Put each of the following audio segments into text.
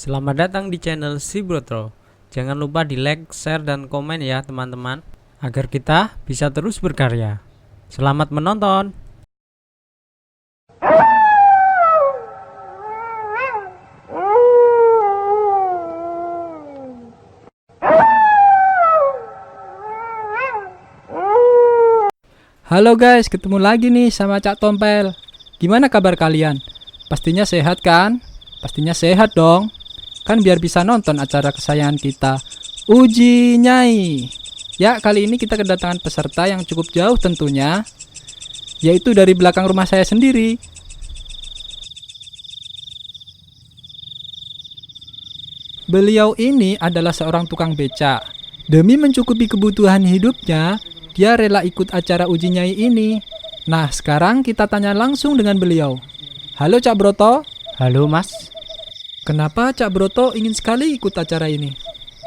Selamat datang di channel Si Brotro. Jangan lupa di like, share, dan komen ya teman-teman, agar kita bisa terus berkarya. Selamat menonton. Halo guys, ketemu lagi nih sama Cak Tompel. Gimana kabar kalian? Pastinya sehat kan? Pastinya sehat dong. Kan biar bisa nonton acara kesayangan kita, Uji Nyai. Ya, kali ini kita kedatangan peserta yang cukup jauh tentunya, yaitu dari belakang rumah saya sendiri. Beliau ini adalah seorang tukang beca. Demi mencukupi kebutuhan hidupnya, dia rela ikut acara Uji Nyai ini. Nah, sekarang kita tanya langsung dengan beliau. Halo Cak Broto. Halo mas, Kenapa Cak Broto ingin sekali ikut acara ini?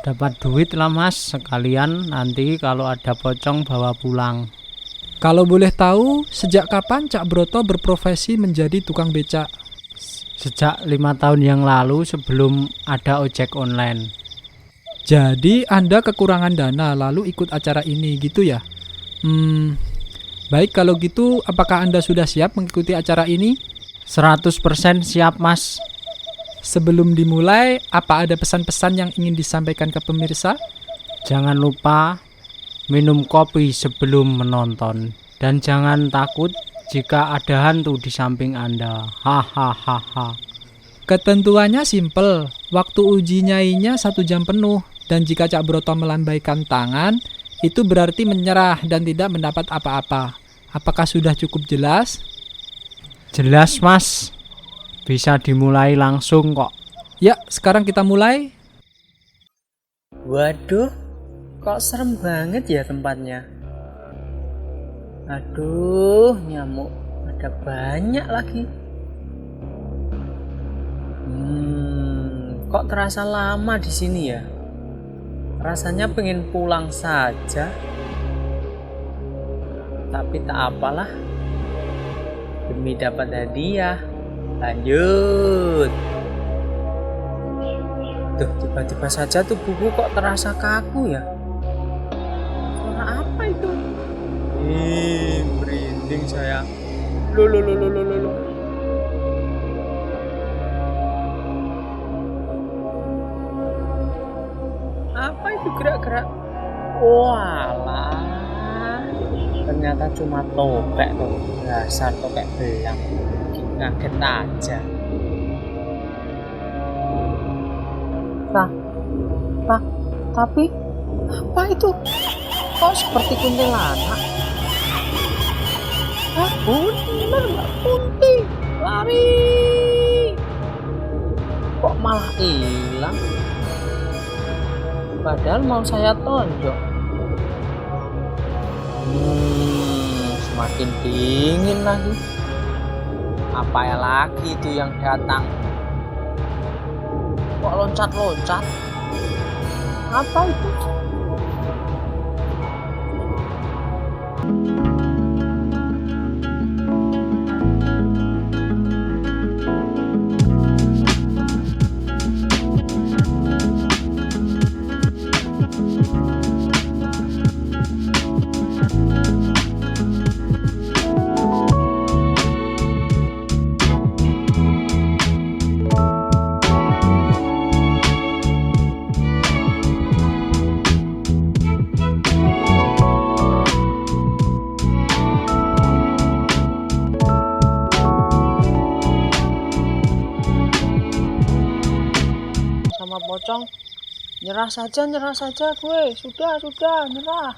dapat duit lah mas, sekalian nanti kalau ada pocong bawa pulang. Kalau boleh tahu, sejak kapan Cak Broto berprofesi menjadi tukang becak? Sejak 5 tahun yang lalu sebelum ada ojek online. Jadi Anda kekurangan dana lalu ikut acara ini gitu ya? Baik kalau gitu, apakah Anda sudah siap mengikuti acara ini? 100% siap mas. Sebelum dimulai, apa ada pesan-pesan yang ingin disampaikan ke pemirsa? Jangan lupa minum kopi sebelum menonton. Dan jangan takut jika ada hantu di samping Anda. Hahaha. Ketentuannya simpel, waktu uji nyainya 1 jam penuh. Dan jika Cak Broto melambaikan tangan, itu berarti menyerah dan tidak mendapat apa-apa. Apakah sudah cukup jelas? Jelas mas. Bisa dimulai langsung kok. Ya, sekarang kita mulai. Waduh, kok serem banget ya tempatnya. Aduh, nyamuk ada banyak lagi. Kok terasa lama di sini ya? Rasanya pengen pulang saja. Tapi tak apalah. Demi dapat hadiah. Lanjut. Tuh, tiba-tiba saja tubuhku kok terasa kaku ya. Suara apa itu? Merinding saya. Loh. Apa itu gerak-gerak? Walah. Ternyata cuma topek tuh. Dasar topek belang. Kaget aja. Tapi apa itu? Kok seperti kuntilanak? Bener nggak kunti? Lari! Kok malah hilang? Padahal mau saya tonjok. Semakin dingin lagi. Apa ya lagi itu yang datang? Kok loncat-loncat? Apa itu? Sama pocong, nyerah saja gue, sudah nyerah.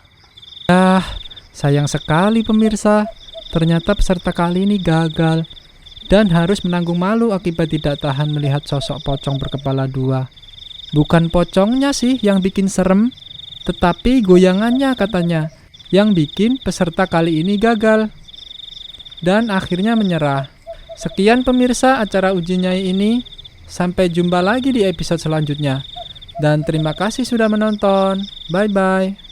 Sayang sekali pemirsa, ternyata peserta kali ini gagal dan harus menanggung malu akibat tidak tahan melihat sosok pocong berkepala 2. Bukan pocongnya sih yang bikin serem, tetapi goyangannya katanya yang bikin peserta kali ini gagal dan akhirnya menyerah. Sekian pemirsa acara Uji Nyai ini. Sampai jumpa lagi di episode selanjutnya. Dan terima kasih sudah menonton. Bye-bye.